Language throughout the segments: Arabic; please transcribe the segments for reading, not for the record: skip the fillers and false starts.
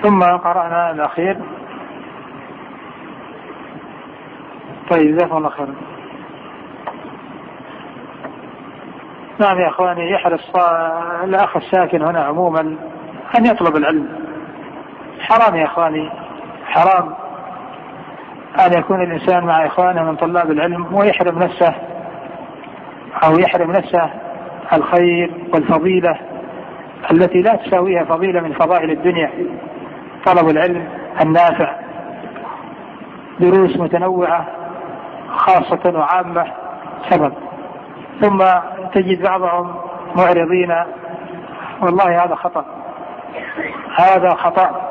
ثم قرأنا الأخير. طيب جزاكم الله خيرا. نعم يا أخواني، يحرص الأخ الساكن هنا عموما أن يطلب العلم. حرام يا أخواني، حرام أن يكون الإنسان مع إخوانه من طلاب العلم ويحرم نفسه أو يحرم نفسه الخير والفضيلة التي لا تساويها فضيلة من فضائل الدنيا، طلب العلم النافع، دروس متنوعة خاصة وعامة سبب. ثم تجد بعضهم معرضين، والله هذا خطأ، هذا خطأ.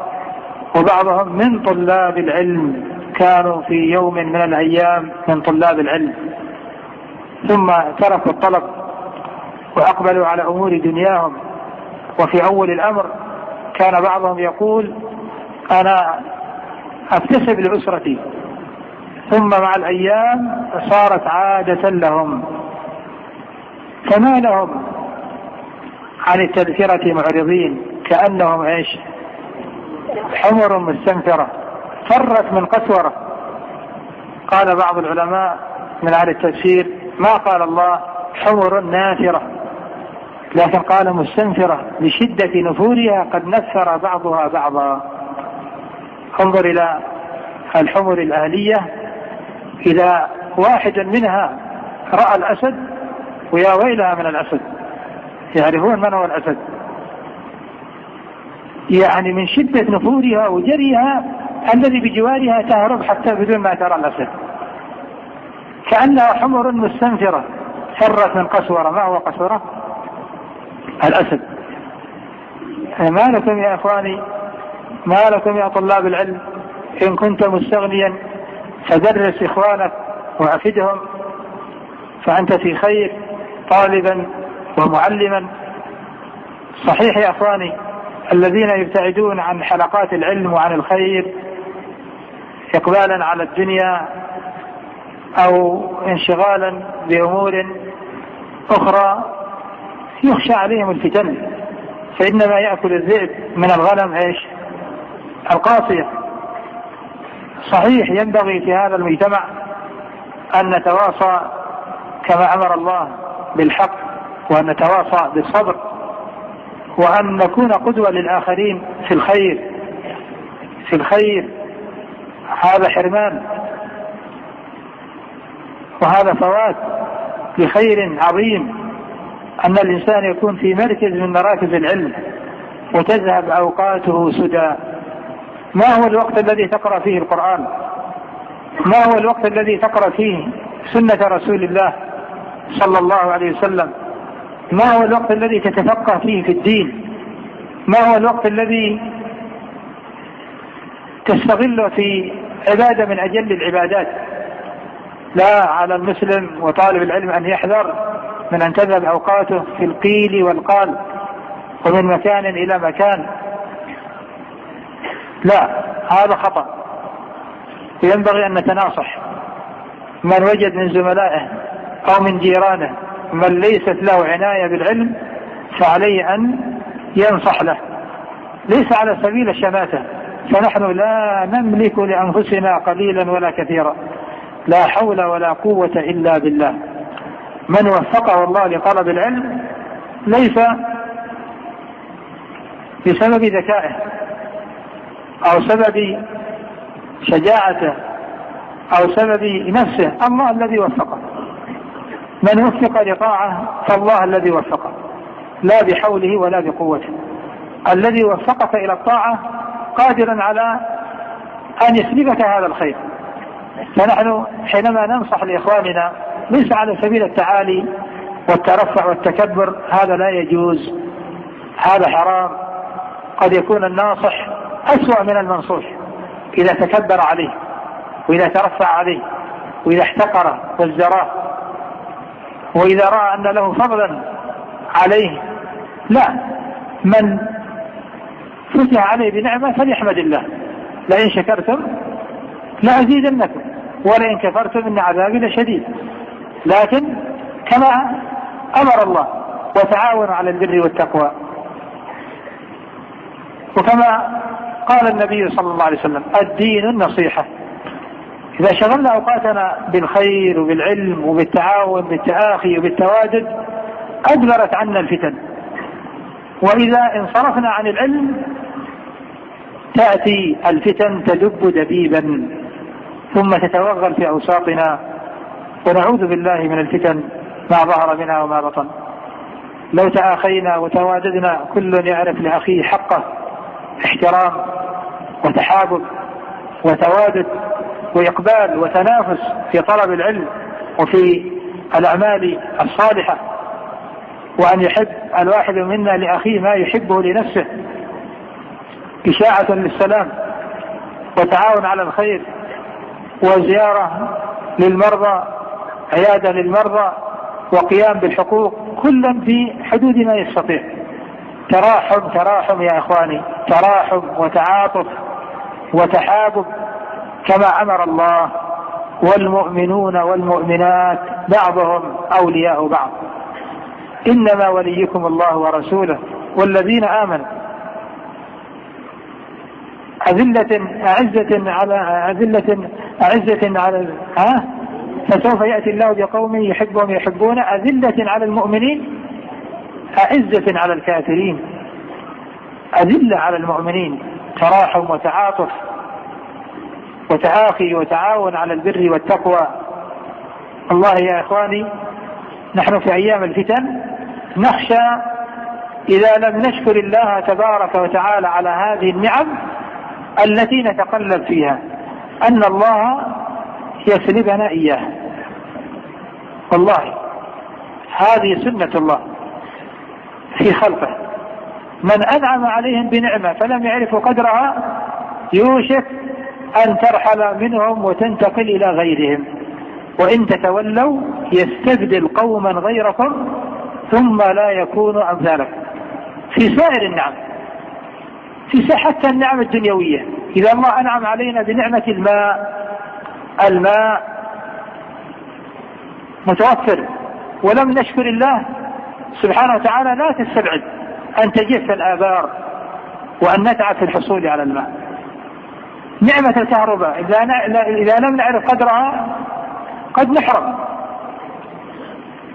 وبعضهم من طلاب العلم كانوا في يوم من الأيام من طلاب العلم ثم تركوا الطلب وأقبلوا على أمور دنياهم. وفي أول الأمر كان بعضهم يقول أنا أكتسب لأسرتي، ثم مع الأيام صارت عادة لهم، فما لهم عن التذكرة معرضين، كأنهم ايش؟ حمر مستنفرة فرت من قسورة. قال بعض العلماء من أهل التفسير ما قال الله حمر نافرة، لكن قال مستنفرة لشدة نفورها قد نفر بعضها بعضا. انظر إلى الحمر الأهلية، إذا واحد منها رأى الأسد ويا ويلها من الأسد، يعرفون من هو الأسد، يعني من شدة نفورها وجريها الذي بجوارها تهرب حتى بدون ما ترى الأسد، كأنها حمر مستنفرة فرت من قسورة. ما هو قسورة؟ الأسد. ما لكم يا إخواني، ما لكم يا طلاب العلم إن كنت مستغنيا فدرس إخوانك وأفدهم، فأنت في خير طالبا ومعلما. صحيح يا إخواني، الذين يبتعدون عن حلقات العلم وعن الخير إقبالا على الدنيا أو انشغالا بأمور أخرى يخشى عليهم الفتن، فإنما يأكل الذئب من الغنم ايش؟ القاصية. صحيح ينبغي في هذا المجتمع أن نتواصى كما أمر الله بالحق، وأن نتواصى بالصبر، وأن نكون قدوة للآخرين في الخير. في الخير هذا حرمان، وهذا فوات لخير عظيم، أن الإنسان يكون في مركز من مراكز العلم وتذهب أوقاته سدى. ما هو الوقت الذي تقرأ فيه القرآن؟ ما هو الوقت الذي تقرأ فيه سنة رسول الله صلى الله عليه وسلم؟ ما هو الوقت الذي تتفقه فيه في الدين؟ ما هو الوقت الذي تستغل في عبادة من أجل العبادات؟ لا على المسلم وطالب العلم أن يحذر من أن تذهب أوقاته في القيل والقال ومن مكان إلى مكان، لا، هذا خطأ. ينبغي أن نتناصح. من وجد من زملائه أو من جيرانه من ليست له عناية بالعلم فعليه أن ينصح له، ليس على سبيل الشماتة، فنحن لا نملك لأنفسنا قليلا ولا كثيرا، لا حول ولا قوة إلا بالله. من وفقه الله لطلب العلم ليس بسبب ذكائه أو سبب شجاعته أو سبب نفسه، الله الذي وفقه. من وفق لطاعة فالله الذي وفقه، لا بحوله ولا بقوته. الذي وفقك إلى الطاعة قادر على أن يسلبك هذا الخير. فنحن حينما ننصح لإخواننا ليس على سبيل التعالي والترفع والتكبر، هذا لا يجوز، هذا حرام. قد يكون الناصح أسوأ من المنصوح إذا تكبر عليه وإذا ترفع عليه وإذا احتقر وازدراه وإذا رأى أن له فضلا عليه. لا، من فتح عليه بنعمة فليحمد الله، لئن شكرتم لأزيدنكم ولئن كفرتم إن عذابي لشديد. لكن كما أمر الله وتعاونوا على البر والتقوى، وكما قال النبي صلى الله عليه وسلم: الدين النصيحة. إذا شغلنا أوقاتنا بالخير وبالعلم وبالتعاون بالتآخي وبالتوادد أدبرت عنا الفتن، وإذا انصرفنا عن العلم تأتي الفتن تدب دبيبا ثم تتوغل في أوساطنا، ونعوذ بالله من الفتن ما ظهر منها وما بطن. لو تآخينا وتواددنا كل يعرف لأخيه حقه، احترام وتحابب وتوادد وإقبال وتنافس في طلب العلم وفي الأعمال الصالحة، وأن يحب الواحد منا لأخيه ما يحبه لنفسه، إشاعة للسلام وتعاون على الخير وزيارة للمرضى، عيادة للمرضى، وقيام بالحقوق، كلا في حدود ما يستطيع. تراحم يا إخواني، تراحم وتعاطف وتحابب كما أمر الله: والمؤمنون والمؤمنات بعضهم أولياء بعض، إنما وليكم الله ورسوله والذين آمنوا أعزة على فسوف يأتي الله بقوم يحبهم يحبون، أذلة على المؤمنين أعزة على الكافرين. أذلة على المؤمنين، تراحم وتعاطف وتآخي وتعاون على البر والتقوى. الله يا إخواني، نحن في أيام الفتن نخشى إذا لم نشكر الله تبارك وتعالى على هذه النعم التي نتقلب فيها أن الله يسلبنا إياها. والله هذه سنة الله في خلقه، من أنعم عليهم بنعمة فلم يعرفوا قدرها يوشك أن ترحل منهم وتنتقل إلى غيرهم، وإن تتولوا يستبدل قوما غيركم ثم لا يكونوا أمثالكم. في سائر النعم، في حتى النعم الدنيوية، إذا الله أنعم علينا بنعمة الماء متوفر ولم نشكر الله سبحانه وتعالى، لا تستبعد أن تجف الآبار وأن نتعب في الحصول على الماء. نعمة الكهرباء إذا لم نعرف قدرها قد نحرم.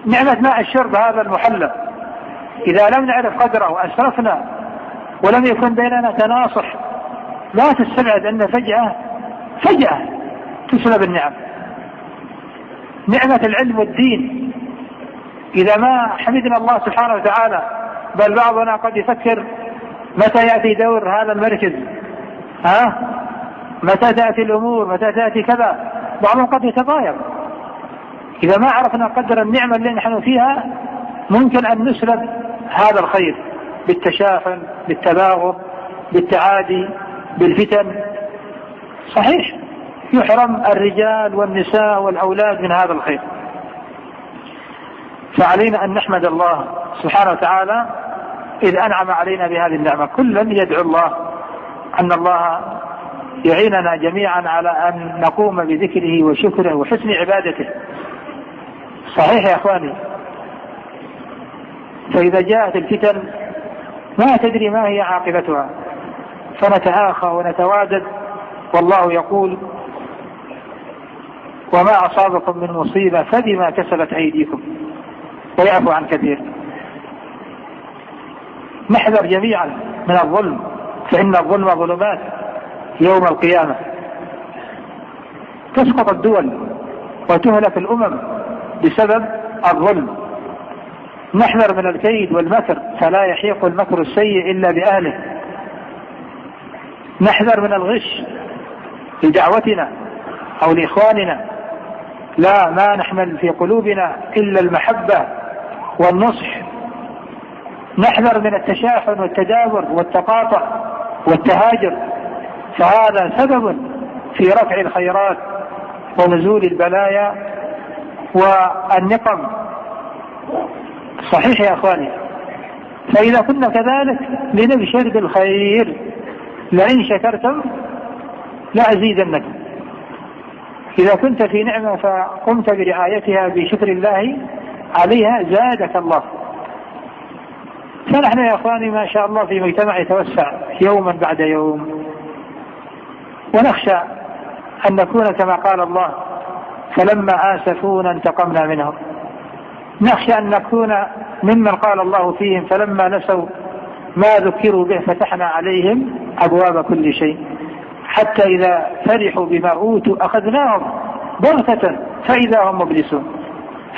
نعمة ماء الشرب هذا المحلى إذا لم نعرف قدره وأسرفنا ولم يكن بيننا تناصح لا تستبعد أن فجأة تسلب النعم. نعمة العلم والدين إذا ما حمدنا الله سبحانه وتعالى، بل بعضنا قد يفكر متى يأتي دور هذا المركز، متى تأتي الأمور، متى تأتي كذا. بعضهم قد يتضايق إذا ما عرفنا قدر النعمة اللي نحن فيها، ممكن أن نسلب هذا الخير بالتشاحن، بالتباغض، بالتعادي، بالفتن. صحيح يحرم الرجال والنساء والأولاد من هذا الخير. فعلينا أن نحمد الله سبحانه وتعالى إذ أنعم علينا بهذه النعمة. كلا يدعو الله أن الله يعيننا جميعا على أن نقوم بذكره وشكره وحسن عبادته. صحيح يا أخواني، فإذا جاءت الفتن ما تدري ما هي عاقبتها، فنتآخى ونتوادد. والله يقول: وما أصابكم من مصيبة فبما كسبت أيديكم ويعفو عن كثير. نحذر جميعا من الظلم، فإن الظلم ظلمات يوم القيامة، تسقط الدول وتهلك الأمم بسبب الظلم. نحذر من الكيد والمكر، فلا يحيق المكر السيء إلا بأهله. نحذر من الغش لدعوتنا أو لإخواننا، لا، ما نحمل في قلوبنا إلا المحبة والنصح. نحذر من التشاحن والتدابر والتقاطع والتهاجر، فهذا سبب في رفع الخيرات ونزول البلايا والنقم. صحيح يا أخواني، فإذا كنا كذلك لنبشر بالخير، لئن شكرتم لأزيدنكم. إذا كنت في نعمة فقمت برعايتها بشكر الله عليها زادك الله. فنحن يا أخواني ما شاء الله في مجتمع يتوسع يوما بعد يوم، ونخشى أن نكون كما قال الله فلما آسفونا انتقمنا منهم. نخشى أن نكون ممن قال الله فيهم فلما نسوا ما ذكروا به فتحنا عليهم أبواب كل شيء حتى إذا فرحوا بما أوتوا أخذناهم بغتة فإذا هم مبلسون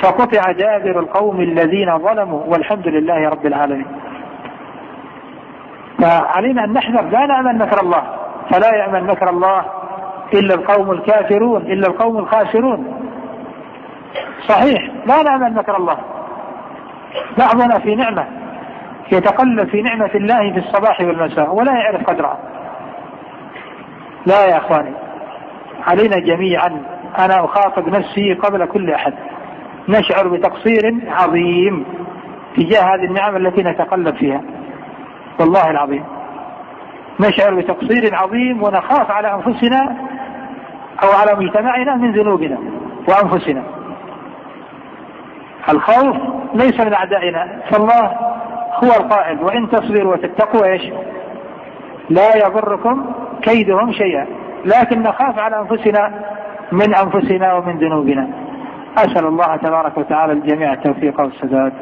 فقطع دابر القوم الذين ظلموا والحمد لله رب العالمين. فعلينا أن نحذر لا نأمن مكر الله، فلا يأمن مكر الله إلا القوم الكافرون إلا القوم الخاسرون. صحيح لا نأمن مكر الله، بعضنا في نعمة يتقلب في نعمة الله في الصباح والمساء ولا يعرف قدرها. لا يا أخواني، علينا جميعا، أنا أخاطب نفسي قبل كل أحد، نشعر بتقصير عظيم تجاه هذه النعم التي نتقلب فيها، والله العظيم نشعر بتقصير عظيم ونخاف على أنفسنا أو على مجتمعنا من ذنوبنا وأنفسنا. الخوف ليس من أعدائنا، فالله هو القائل وإن تصبروا وتتقوا إيش لا يضركم كيدهم شيئا، لكن نخاف على أنفسنا من أنفسنا ومن ذنوبنا. أسأل الله تبارك وتعالى الجميع التوفيق والسداد.